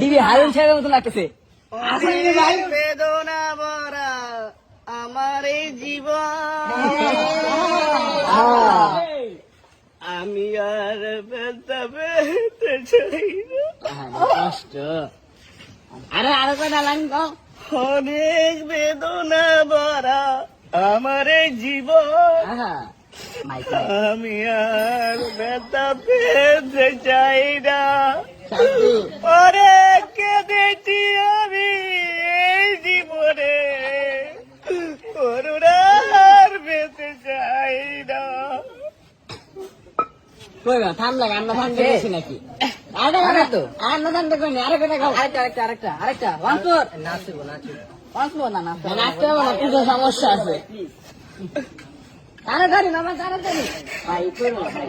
দিবি হারুন সাহেবের মতো লাগতেছে। বেদনা ভরা আমার এই জীবন, আমি আর ব্যথা পেতে চাই না। কষ্ট। আরে আরো কয়টা লাইন কও। অনেক বেদনা ভরা আমার এই জীবন, আমি আর ব্যথা পেতে চাই না। অনেক কেঁদেছি আমি এই জীবনে, করুণা আর পেতে চাই না। থাম লাগে আমরা থামতে গেছি নাকি? আরেকটা থামতে কইনি, আরেকটা খাও। আরেকটা ওয়ান্স মোর। নাচবো না, নাচতে হবে না, কিছু সমস্যা আছে। তাড়াতাড়ি মামা, তাড়াতাড়ি ভাই, করো ভাই।